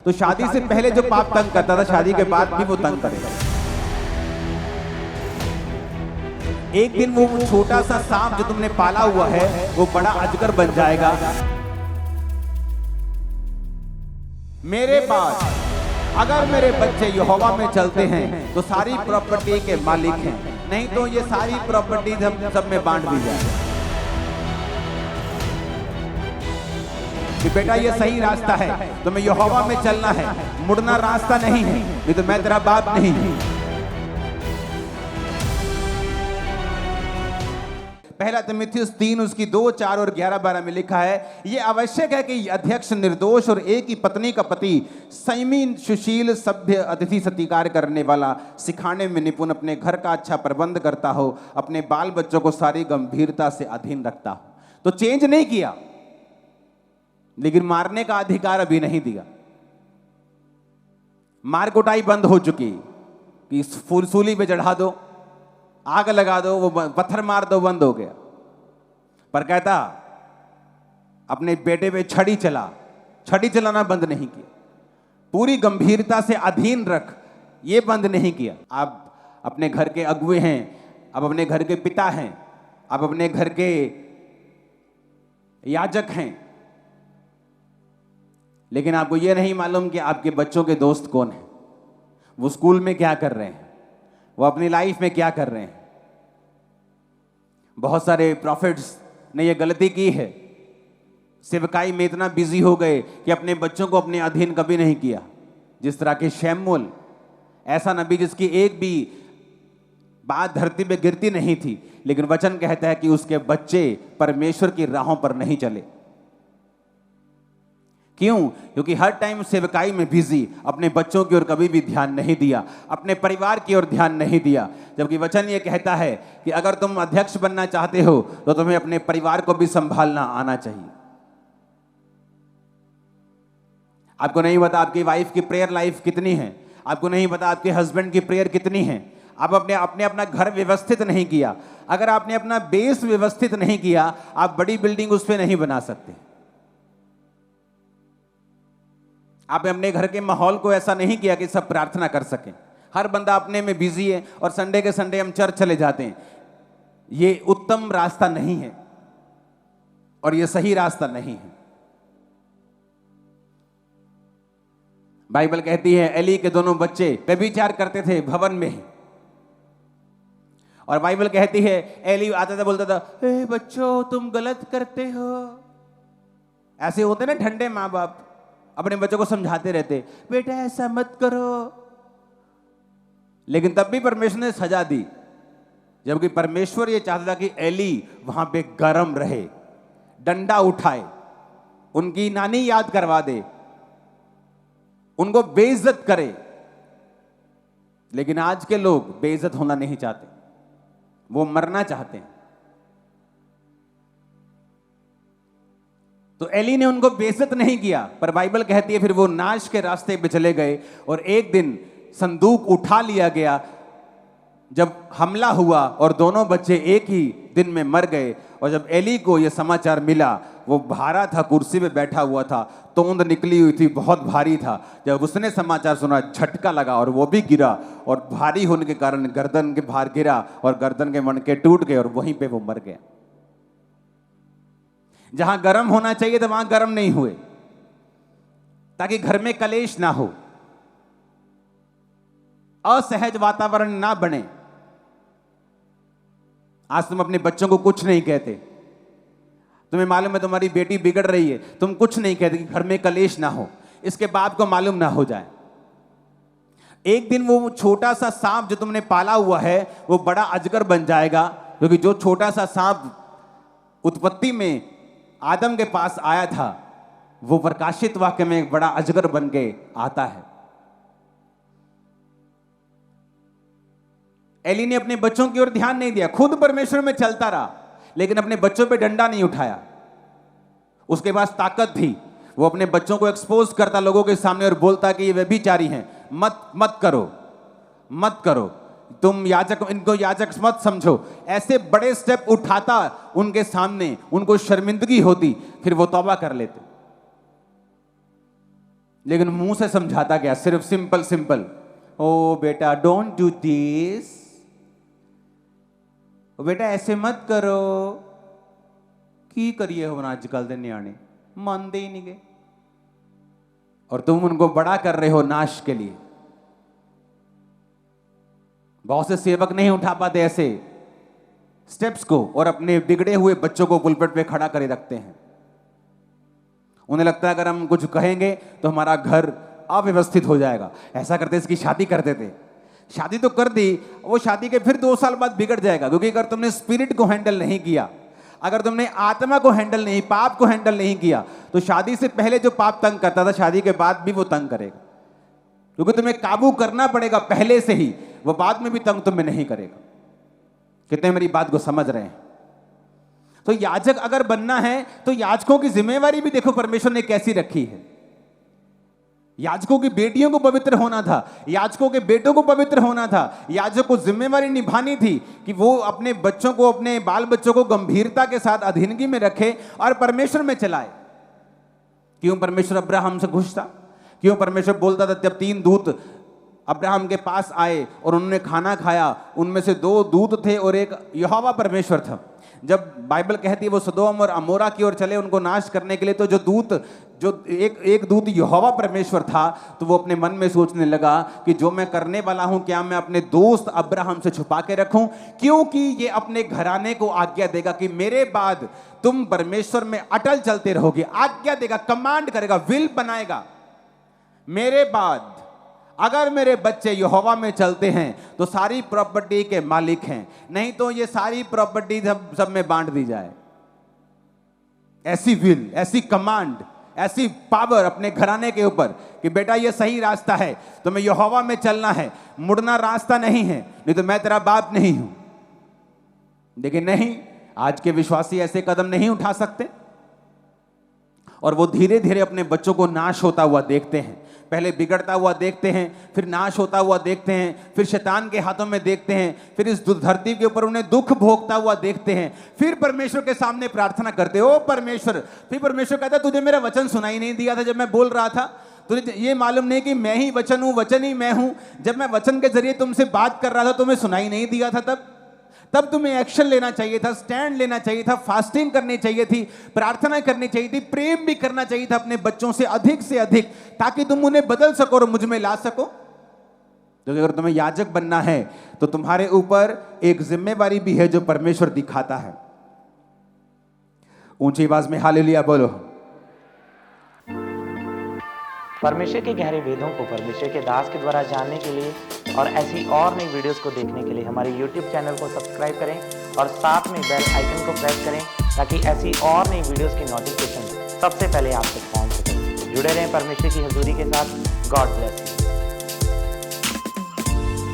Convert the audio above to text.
तो शादी से पहले जो पाप तंग करता था, शादी के बाद भी वो तंग करेगा। एक दिन वो छोटा सा सांप जो तुमने पाला हुआ है वो बड़ा अजगर बन जाएगा। मेरे पास अगर मेरे बच्चे यहोवा में चलते हैं तो सारी प्रॉपर्टी के मालिक हैं, नहीं तो ये सारी प्रॉपर्टी हम सब में बांट दी जाए। कि बेटा ये सही रास्ता है, तुम्हें यहोवा में चलना है, मुड़ना रास्ता नहीं है, नहीं तो मैं तेरा बाप नहीं हूं। पहला तिमुथियुस 3 उसकी 2, 4 और 11, 12 में लिखा है, यह आवश्यक है कि अध्यक्ष निर्दोष और एक ही पत्नी का पति संयमी, सुशील, सभ्य, अतिथि सत्कार करने वाला, सिखाने में निपुण, अपने घर का अच्छा प्रबंध करता हो, अपने बाल बच्चों को सारी गंभीरता से अधीन रखता हो। तो चेंज नहीं किया, लेकिन मारने का अधिकार अभी नहीं दिया। मार कुटाई बंद हो चुकी कि फूल सूली पे चढ़ा दो, आग लगा दो, वो पत्थर मार दो, बंद हो गया। पर कहता अपने बेटे पे छड़ी चलाना बंद नहीं किया, पूरी गंभीरता से अधीन रख, ये बंद नहीं किया। आप अपने घर के अगुए हैं, आप अपने घर के पिता हैं, आप अपने घर के याजक हैं, लेकिन आपको यह नहीं मालूम कि आपके बच्चों के दोस्त कौन हैं, वो स्कूल में क्या कर रहे हैं, वो अपनी लाइफ में क्या कर रहे हैं। बहुत सारे प्रॉफिट्स ने यह गलती की है, सेवकाई में इतना बिजी हो गए कि अपने बच्चों को अपने अधीन कभी नहीं किया। जिस तरह के शमूएल, ऐसा नबी जिसकी एक भी बात धरती पे गिरती नहीं थी, लेकिन वचन कहता है कि उसके बच्चे परमेश्वर की राहों पर नहीं चले। क्यों? क्योंकि हर टाइम सेवकाई में बिजी, अपने बच्चों की ओर कभी भी ध्यान नहीं दिया, अपने परिवार की ओर ध्यान नहीं दिया। जबकि वचन ये कहता है कि अगर तुम अध्यक्ष बनना चाहते हो तो तुम्हें अपने परिवार को भी संभालना आना चाहिए। आपको नहीं पता आपकी वाइफ की प्रेयर लाइफ कितनी है, आपको नहीं पता आपके हस्बैंड की प्रेयर कितनी है। आप अपने अपना घर व्यवस्थित नहीं किया। अगर आपने अपना बेस व्यवस्थित नहीं किया, आप बड़ी बिल्डिंग उस पर नहीं बना सकते। आपने अपने घर के माहौल को ऐसा नहीं किया कि सब प्रार्थना कर सकें। हर बंदा अपने में बिजी है और संडे के संडे हम चर्च चले जाते हैं। ये उत्तम रास्ता नहीं है और ये सही रास्ता नहीं है। बाइबल कहती है एली के दोनों बच्चे व्यभिचार करते थे भवन में ही, और बाइबल कहती है एली आता था, बोलता था, ए बच्चों तुम गलत करते हो। ऐसे होते ना ठंडे माँ बाप, अपने बच्चों को समझाते रहते, बेटा ऐसा मत करो। लेकिन तब भी परमेश्वर ने सजा दी, जबकि परमेश्वर ये चाहता था कि एली वहां पे गरम रहे, डंडा उठाए, उनकी नानी याद करवा दे, उनको बेइज्जत करे। लेकिन आज के लोग बेइज्जत होना नहीं चाहते, वो मरना चाहते हैं। तो एली ने उनको बेइज्जत नहीं किया, पर बाइबल कहती है फिर वो नाश के रास्ते पे चले गए। और एक दिन संदूक उठा लिया गया जब हमला हुआ, और दोनों बच्चे एक ही दिन में मर गए। और जब एली को यह समाचार मिला, वो भारा था, कुर्सी पे बैठा हुआ था, तोंद निकली हुई थी, बहुत भारी था। जब उसने समाचार सुना, झटका लगा और वो भी गिरा, और भारी होने के कारण गर्दन के भार गिरा और गर्दन के मणके टूट गए और वहीं पे वो मर गया। जहां गर्म होना चाहिए था वहां गर्म नहीं हुए, ताकि घर में कलेश ना हो, असहज वातावरण ना बने। आज तुम अपने बच्चों को कुछ नहीं कहते, तुम्हें मालूम है तुम्हारी बेटी बिगड़ रही है, तुम कुछ नहीं कहते कि घर में कलेश ना हो, इसके बाप को मालूम ना हो जाए। एक दिन वो छोटा सा सांप जो तुमने पाला हुआ है वो बड़ा अजगर बन जाएगा। क्योंकि जो छोटा सा सांप उत्पत्ति में आदम के पास आया था, वो प्रकाशित वाक्य में एक बड़ा अजगर बन के आता है। एली ने अपने बच्चों की ओर ध्यान नहीं दिया, खुद परमेश्वर में चलता रहा, लेकिन अपने बच्चों पे डंडा नहीं उठाया। उसके पास ताकत थी, वो अपने बच्चों को एक्सपोज करता लोगों के सामने और बोलता कि ये व्यभिचारी हैं, मत करो, तुम याजक, इनको याजक मत समझो। ऐसे बड़े स्टेप उठाता उनके सामने, उनको शर्मिंदगी होती, फिर वो तौबा कर लेते। लेकिन मुंह से समझाता क्या, सिर्फ सिंपल सिंपल, ओ बेटा डोंट डू दिस, बेटा ऐसे मत करो, की करिए हो आजकल के न्याणे मानते ही नहीं गए, और तुम उनको बड़ा कर रहे हो नाश के लिए। बहुत से सेवक नहीं उठा पाते ऐसे स्टेप्स को और अपने बिगड़े हुए बच्चों को पुलपिट पे खड़ा करे रखते हैं। उन्हें लगता है अगर हम कुछ कहेंगे तो हमारा घर अव्यवस्थित हो जाएगा। ऐसा करते इसकी शादी करते थे, शादी तो कर दी, वो शादी के फिर 2 साल बाद बिगड़ जाएगा, क्योंकि अगर तुमने स्पिरिट को हैंडल नहीं किया, अगर तुमने आत्मा को हैंडल नहीं, पाप को हैंडल नहीं किया, तो शादी से पहले जो पाप तंग करता था शादी के बाद भी वो तंग करेगा, क्योंकि तुम्हें काबू करना पड़ेगा पहले से ही, वो बाद में भी तंग तुम्हें नहीं करेगा। कितने मेरी बात को समझ रहे हैं? तो याजक अगर बनना है तो याजकों की जिम्मेवारी भी देखो परमेश्वर ने कैसी रखी है। याजकों की बेटियों को पवित्र होना था, याजकों के बेटों को पवित्र होना था, याजक को जिम्मेवारी निभानी थी कि वो अपने बच्चों को, अपने बाल बच्चों को गंभीरता के साथ अधीनगी में रखे और परमेश्वर में चलाए। क्यों परमेश्वर अब्राहम से खुश था? क्यों परमेश्वर बोलता था, जब 3 दूत अब्राहम के पास आए और उन्होंने खाना खाया, उनमें से 2 दूत थे और एक यहोवा परमेश्वर था। जब बाइबल कहती है वो सदोम और अमोरा की ओर चले उनको नाश करने के लिए, तो जो एक दूत यहोवा परमेश्वर था, तो वो अपने मन में सोचने लगा कि जो मैं करने वाला हूं, क्या मैं अपने दोस्त अब्राहम से छुपा के रखूं? क्योंकि ये अपने घराने को आज्ञा देगा कि मेरे बाद तुम परमेश्वर में अटल चलते रहोगे। आज्ञा देगा, कमांड करेगा, विल बनाएगा। मेरे बाद अगर मेरे बच्चे यहोवा में चलते हैं तो सारी प्रॉपर्टी के मालिक हैं, नहीं तो ये सारी प्रॉपर्टी सब में बांट दी जाए। ऐसी विल, ऐसी कमांड, ऐसी पावर अपने घराने के ऊपर कि बेटा ये सही रास्ता है, तुम्हें यहोवा में चलना है, मुड़ना रास्ता नहीं है, नहीं तो मैं तेरा बाप नहीं हूं। लेकिन नहीं, आज के विश्वासी ऐसे कदम नहीं उठा सकते और वो धीरे धीरे अपने बच्चों को नाश होता हुआ देखते हैं। पहले बिगड़ता हुआ देखते हैं, फिर नाश होता हुआ देखते हैं, फिर शैतान के हाथों में देखते हैं, फिर इस धरती के ऊपर उन्हें दुख भोगता हुआ देखते हैं, फिर परमेश्वर के सामने प्रार्थना करते, ओ परमेश्वर। फिर परमेश्वर कहता है, तुझे मेरा वचन सुनाई नहीं दिया था जब मैं बोल रहा था? तुझे ये मालूम नहीं कि मैं ही वचन हूं, वचन ही मैं हूं? जब मैं वचन के जरिए तुमसे बात कर रहा था तुम्हें सुनाई नहीं दिया था? तब तुम्हें एक्शन लेना चाहिए था, स्टैंड लेना चाहिए था, फास्टिंग करनी चाहिए थी, प्रार्थना करनी चाहिए थी, प्रेम भी करना चाहिए था अपने बच्चों से अधिक, ताकि तुम उन्हें बदल सको और मुझ में ला सको। तो अगर तुम्हें याजक बनना है तो तुम्हारे ऊपर एक जिम्मेवारी भी है जो परमेश्वर दिखाता है। ऊंची आवाज में हालेलुया बोलो। परमेश्वर के गहरे वेदों को परमेश्वर के दास के द्वारा जानने के लिए और ऐसी और नई वीडियोस को देखने के लिए हमारे YouTube चैनल को सब्सक्राइब करें और साथ में बेल आइकन को प्रेस करें, ताकि ऐसी और नई वीडियोस की नोटिफिकेशन सबसे पहले आप तक पहुंच सके। जुड़े रहें परमेश्वर की हजूरी के साथ। God bless you.